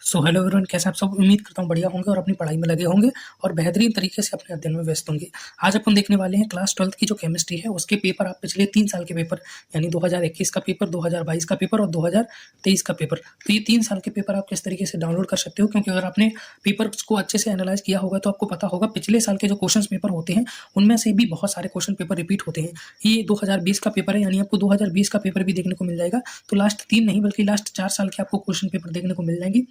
So hello everyone, कैसे आप सब। उम्मीद करता हूँ बढ़िया होंगे और अपनी पढ़ाई में लगे होंगे और बेहतरीन तरीके से अपने अध्ययन में व्यस्त होंगे। आज अपन देखने वाले हैं क्लास 12th की जो केमिस्ट्री है उसके पेपर। आप पिछले 3 साल के पेपर यानी 2021 का पेपर, 2022 का पेपर और 2023 का पेपर, तो ये 3 साल के पेपर आप किस तरीके से डाउनलोड कर सकते हो। क्योंकि अगर आपने पेपर को अच्छे से एनालाइज किया होगा तो आपको पता होगा पिछले साल के जो क्वेश्चन पेपर होते हैं उनमें से भी बहुत सारे क्वेश्चन पेपर रिपीट होते हैं। ये 2020 का पेपर है यानी आपको 2020 का पेपर भी देखने को मिल जाएगा। तो लास्ट 3 नहीं बल्कि लास्ट 4 साल के आपको क्वेश्चन पेपर देखने को मिल जाएंगे।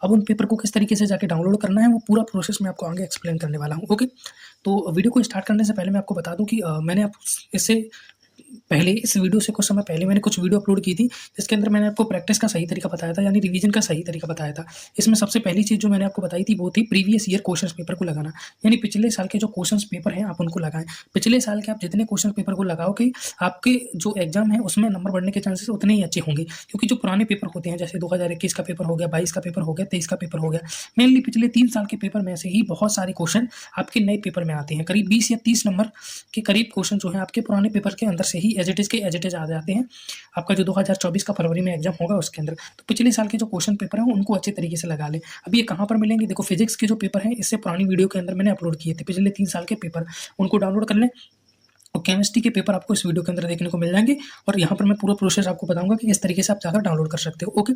अब उन पेपर को किस तरीके से जाके डाउनलोड करना है वो पूरा प्रोसेस मैं आपको आगे एक्सप्लेन करने वाला हूँ। ओके, तो वीडियो को स्टार्ट करने से पहले मैं आपको बता दूं कि मैंने आप इससे पहले इस वीडियो से कुछ समय पहले मैंने कुछ वीडियो अपलोड की थी जिसके अंदर मैंने आपको प्रैक्टिस का सही तरीका बताया था, यानी रिवीजन का सही तरीका बताया था। इसमें सबसे पहली चीज़ जो मैंने आपको बताई थी वो थी प्रीवियस ईयर क्वेश्चन पेपर को लगाना, यानी पिछले साल के जो क्वेश्चन पेपर हैं आप उनको लगाएं। पिछले साल के आप जितने क्वेश्चन पेपर को लगाओगे आपके जो एग्जाम है उसमें नंबर बढ़ने के चांसेस उतने ही अच्छे होंगे। क्योंकि जो पुराने पेपर होते हैं जैसे 2021 का पेपर हो गया, 22 का पेपर हो गया, 23 का पेपर हो गया, मेनली पिछले 3 साल के पेपर में से ही बहुत सारे क्वेश्चन आपके नए पेपर में आते हैं। करीब 20 या 30 नंबर के करीब क्वेश्चन जो है आपके पुराने पेपर के अंदर से ही एज इट इज आ जाते हैं आपका जो 2024 का फरवरी में एग्जाम होगा उसके अंदर। तो पिछले साल के जो क्वेश्चन पेपर हैं उनको अच्छे तरीके से लगा लें। अब ये कहाँ पर मिलेंगे, देखो फिजिक्स के जो पेपर हैं इससे पुरानी वीडियो के अंदर मैंने अपलोड किए थे पिछले 3 साल के पेपर, उनको डाउनलोड कर लें। और केमिस्ट्री के पेपर आपको इस वीडियो के अंदर देखने को मिल जाएंगे और यहाँ पर मैं पूरा प्रोसेस आपको बताऊंगा कि इस तरीके से आप जाकर डाउनलोड कर सकते हो। ओके,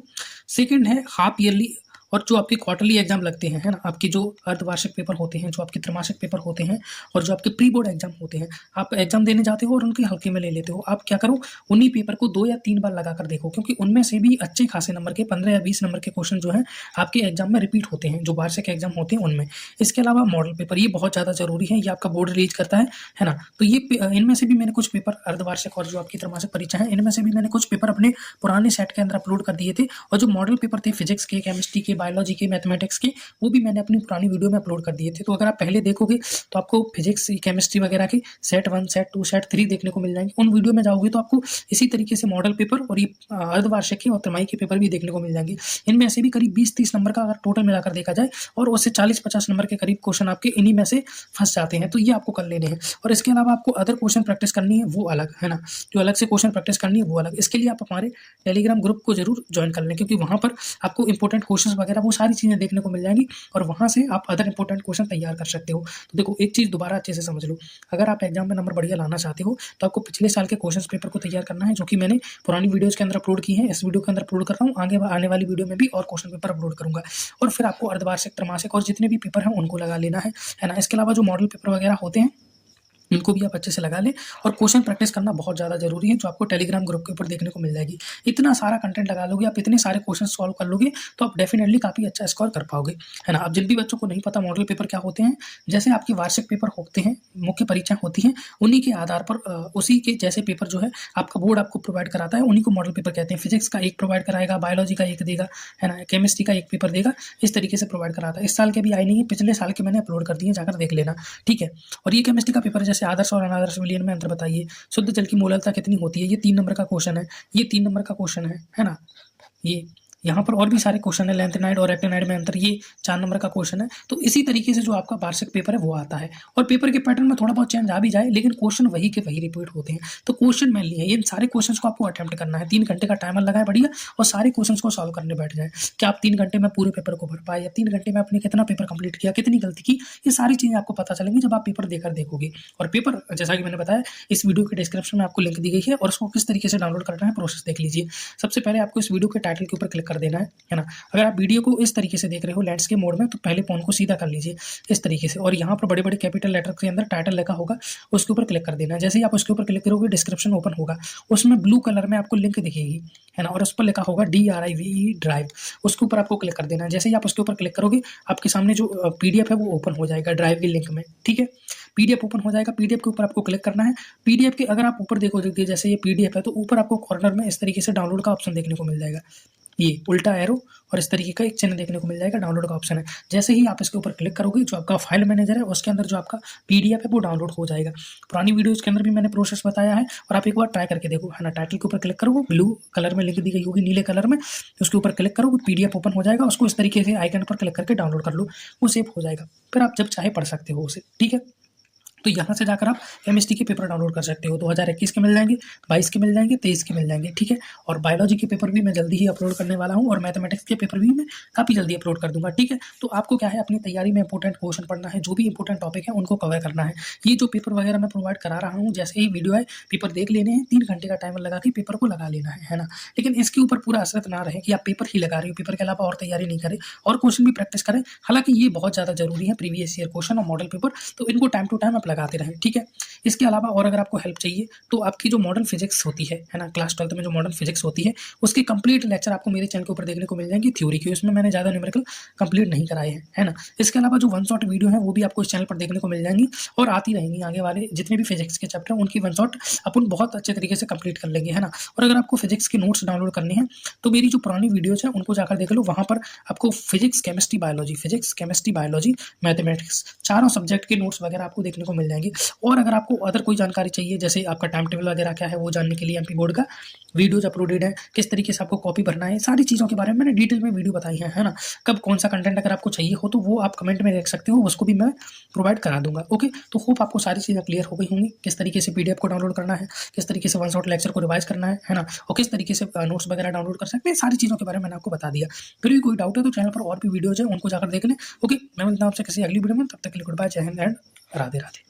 सेकंड है हाफ ईयरली और जो आपके क्वार्टरली एग्जाम लगते हैं, है ना, आपके जो अर्धवार्षिक पेपर होते हैं, जो आपके त्रैमासिक पेपर होते हैं और जो आपके प्री बोर्ड एग्जाम होते हैं, आप एग्जाम देने जाते हो और उनके हल्के में ले लेते हो। आप क्या करो, उन्हीं पेपर को 2 या 3 बार लगा कर देखो, क्योंकि उनमें से भी अच्छे खासे नंबर के 15 या 20 नंबर के क्वेश्चन जो है आपके एग्जाम में रिपीट होते हैं, जो वार्षिक एग्जाम होते हैं उनमें। इसके अलावा मॉडल पेपर, ये बहुत ज़्यादा जरूरी है, ये आपका बोर्ड रिलीज करता है ना। तो ये इनमें से भी मैंने कुछ पेपर अर्धवार्षिक और जो आपकी त्रैमासिक परीक्षा है इनमें से भी मैंने कुछ पेपर अपने पुराने सेट के अंदर अपलोड कर दिए थे। और जो मॉडल पेपर थे फिजिक्स के, केमिस्ट्री के, बायोलॉजी के, मैथमेटिक्स के, वो भी मैंने अपनी पुरानी वीडियो में अपलोड कर दिए थे। तो अगर आप पहले देखोगे तो आपको फिजिक्स, केमिस्ट्री वगैरह के सेट 1, सेट 2, सेट 3 देखने को मिल जाएंगे। उन वीडियो में जाओगे तो आपको इसी तरीके से मॉडल पेपर और ये अर्धवार्षिक के और तिमाही के पेपर भी देखने को मिल जाएंगे। इनमें से भी करीब 20-30 नंबर का अगर टोटल मिलाकर देखा जाए और उससे 40-50 नंबर के करीब क्वेश्चन आपके इन्हीं में से फंस जाते हैं। तो ये आपको कर लेने हैं। और इसके अलावा आपको अदर क्वेश्चन प्रैक्टिस करनी है वो अलग, है ना, जो अलग से क्वेश्चन प्रैक्टिस करनी है वो अलग। इसके लिए आप हमारे टेलीग्राम ग्रुप को जरूर ज्वाइन कर लें, क्योंकि वहाँ पर आपको इंपॉर्टेंट क्वेश्चन वगैरह वो सारी चीज़ें देखने को मिल जाएंगी और वहाँ से आप अदर इंपॉर्टेंट क्वेश्चन तैयार कर सकते हो। तो देखो, एक चीज़ दोबारा अच्छे से समझ लो, अगर आप एग्जाम में नंबर बढ़िया लाना चाहते हो तो आपको पिछले साल के क्वेश्चन पेपर को तैयार करना है, जो कि मैंने पुरानी वीडियोज़ के अंदर अपलोड की है, इस वीडियो के अंदर अपलोड कर रहा हूँ। आगे आने वाली वीडियो में भी और क्वेश्चन पेपर अपलोड करूँगा। और फिर आपको अर्धवार्षिक, त्रैमासिक और जितने भी पेपर हैं उनको लगा लेना है ना। इसके अलावा जो मॉडल पेपर वगैरह होते हैं इनको भी आप अच्छे से लगा लें। और क्वेश्चन प्रैक्टिस करना बहुत ज़्यादा जरूरी है, जो आपको टेलीग्राम ग्रुप के ऊपर देखने को मिल जाएगी। इतना सारा कंटेंट लगा लोगे आप, इतने सारे क्वेश्चन सॉल्व कर लोगे तो आप डेफिनेटली काफ़ी अच्छा स्कोर कर पाओगे, है ना। अब जिन भी बच्चों को नहीं पता मॉडल पेपर क्या होते हैं, जैसे आपके वार्षिक पेपर होते हैं, मुख्य परीक्षाएं होती हैं, उन्हीं के आधार पर उसी के जैसे पेपर जो है आपका बोर्ड आपको प्रोवाइड कराता है, उन्हीं को मॉडल पेपर कहते हैं। फिजिक्स का एक प्रोवाइड कराएगा, बायोलॉजी का एक देगा, है ना, केमिस्ट्री का एक पेपर देगा, इस तरीके से प्रोवाइड कराता है। इस साल के भी आए नहीं है, पिछले साल के मैंने अपलोड कर दिए, जाकर देख लेना, ठीक है। और ये केमिस्ट्री का पेपर जैसे आदर्श और अनादर्श विलयन में अंतर बताइए, शुद्ध जल की मोलरता कितनी होती है, ये 3 नंबर का क्वेश्चन है, ये 3 नंबर का क्वेश्चन है ना। ये यहाँ पर और भी सारे क्वेश्चन है, लेंथेनाइड और एक्टिनाइड में अंतर, ये 4 नंबर का क्वेश्चन है। तो इसी तरीके से जो आपका वार्षिक पेपर है वो आता है। और पेपर के पैटर्न में थोड़ा बहुत चेंज आ भी जाए लेकिन क्वेश्चन वही के वही रिपीट होते हैं। तो क्वेश्चन मेनली है, इन सारे क्वेश्चन को आपको अटेम्प्ट करना है। 3 घंटे का टाइमर लगाए बढ़िया और सारे क्वेश्चन को सॉल्व करने बैठ जाए। क्या आप 3 घंटे में पूरे पेपर को भर पाए, या 3 घंटे में आपने कितना पेपर कंप्लीट किया, कितनी गलती की, ये सारी चीज़ें आपको पता चलेंगी जब आप पेपर देकर देखोगे। और पेपर जैसा कि मैंने बताया इस वीडियो के डिस्क्रिप्शन में आपको लिंक दी गई है और उसको किस तरीके से डाउनलोड करना है प्रोसेस देख लीजिए। सबसे पहले आपको इस वीडियो के टाइटल के ऊपर क्लिक कर देना है ना। अगर आप वीडियो को इस तरीके से देख रहे हो लैंडस्केप मोड में, तो पहले फोन को सीधा कर लीजिए इस तरीके से और यहाँ पर बड़े बड़े कैपिटल लेटर के अंदर टाइटल लिखा होगा, उसके ऊपर क्लिक कर देना है। जैसे ही आप उसके ऊपर क्लिक करोगे डिस्क्रिप्शन ओपन होगा, उसमें ब्लू कलर में आपको लिंक दिखेगी, है ना, और उस पर लिखा होगा DRIVE ड्राइव, उसके ऊपर आपको क्लिक कर देना है। जैसे ही आप उसके ऊपर क्लिक करोगे आपके सामने जो PDF है वो ओपन हो जाएगा ड्राइव के लिंक में, ठीक है। PDF ओपन हो जाएगा, PDF के ऊपर आपको क्लिक करना है। PDF के अगर आप ऊपर देखोगे जैसे ये PDF है तो ऊपर आपको कॉर्नर में इस तरीके से डाउनलोड का ऑप्शन देखने को मिल जाएगा, ये उल्टा एरो और इस तरीके का एक चिन्ह देखने को मिल जाएगा, डाउनलोड का ऑप्शन है। जैसे ही आप इसके ऊपर क्लिक करोगे जो आपका फाइल मैनेजर है उसके अंदर जो आपका PDF है वो डाउनलोड हो जाएगा। पुरानी वीडियोज़ के अंदर भी मैंने प्रोसेस बताया है और आप एक बार ट्राई करके देखो, है ना। टाइटल के ऊपर क्लिक करोगे, ब्लू कलर में लिंक दी गई होगी नीले कलर में, उसके ऊपर क्लिक करोगे PDF ओपन हो जाएगा, उसको इस तरीके से आइकन पर क्लिक करके डाउनलोड कर लो, वो सेव हो जाएगा। फिर आप जब चाहे पढ़ सकते हो उसे, ठीक है। तो यहाँ से जाकर आप केमिस्ट्री के पेपर डाउनलोड कर सकते हो। 2021 के मिल जाएंगे, 22 के मिल जाएंगे, 23 के मिल जाएंगे, ठीक है। और बायोलॉजी के पेपर भी मैं जल्दी ही अपलोड करने वाला हूँ और मैथमेटिक्स के पेपर भी मैं काफ़ी जल्दी अपलोड कर दूंगा, ठीक है। तो आपको क्या है, अपनी तैयारी में इंपॉर्टेंट क्वेश्चन पढ़ना है, जो भी इंपॉर्टेंट टॉपिक है उनको कवर करना है। ये जो पेपर वगैरह मैं प्रोवाइड करा रहा हूँ, जैसे ही वीडियो है पेपर देख लेने हैं, 3 घंटे का टाइमर लगा के पेपर को लगा लेना है ना। लेकिन इसके ऊपर पूरा असर ना रहे कि आप पेपर ही लगा रहे हो, पेपर के अलावा और तैयारी नहीं करें और क्वेश्चन भी प्रैक्टिस करें। हालांकि ये बहुत ज़्यादा जरूरी है, प्रीवियस ईयर क्वेश्चन और मॉडल पेपर, तो इनको टाइम टू टाइम आप लगाते रहें, ठीक है। इसके अलावा और अगर आपको हेल्प चाहिए तो आपकी जो मॉडर्न फिजिक्स होती है ना, क्लास 12th में जो मॉडर्न फिजिक्स होती है उसकी कंप्लीट लेक्चर आपको मेरे चैनल के ऊपर देखने को मिल जाएंगी थ्योरी की। उसमें मैंने ज़्यादा न्यूमेरिकल कंप्लीट नहीं कराए हैं, है ना। इसके अलावा जो वन शॉट वीडियो है वो भी आपको इस चैनल पर देखने को मिल जाएंगी और आती रहेंगी आगे वाले जितने भी फिजिक्स के चैप्टर हैं उनकी वन शॉट अपन बहुत अच्छे तरीके से कंप्लीट कर लेंगे, है ना। और अगर आपको फिजिक्स के नोट्स डाउनलोड करने हैं तो मेरी जो पुरानी वीडियोज है उनको जाकर देख लो, वहाँ पर आपको फिजिक्स केमिस्ट्री बायोलॉजी मैथमेटिक्स चारों सब्जेक्ट के नोट्स वगैरह आपको देखने को मिल जाएंगे। और अगर आपको अदर कोई जानकारी चाहिए, जैसे आपका टाइम टेबल वगैरह क्या है वो जानने के लिए एमपी बोर्ड का वीडियोज अपलोडेड है, किस तरीके से आपको कॉपी भरना है, सारी चीज़ों के बारे में मैंने डिटेल में वीडियो बताई है ना। कब कौन सा कंटेंट अगर आपको चाहिए हो तो वो आप कमेंट में देख सकते हो, उसको भी मैं प्रोवाइड करा दूंगा। ओके, तो होप आपको सारी चीज़ें क्लियर हो गई होंगी, किस तरीके से पीडीएफ को डाउनलोड करना है, किस तरीके से वन शॉट लेक्चर को रिवाइज करना है ना, और किस तरीके से नोट्स वगैरह डाउनलोड कर सकते हैं। सारी चीज़ों के बारे में मैंने आपको बता दिया। फिर भी कोई डाउट है तो चैनल पर और भी वीडियोज है उनको जाकर देख लें। ओके, मैं मिलता हूं आपसे किसी अगली वीडियो में, तब तक के लिए गुड बाय, जय हिंद एंड राधे राधे।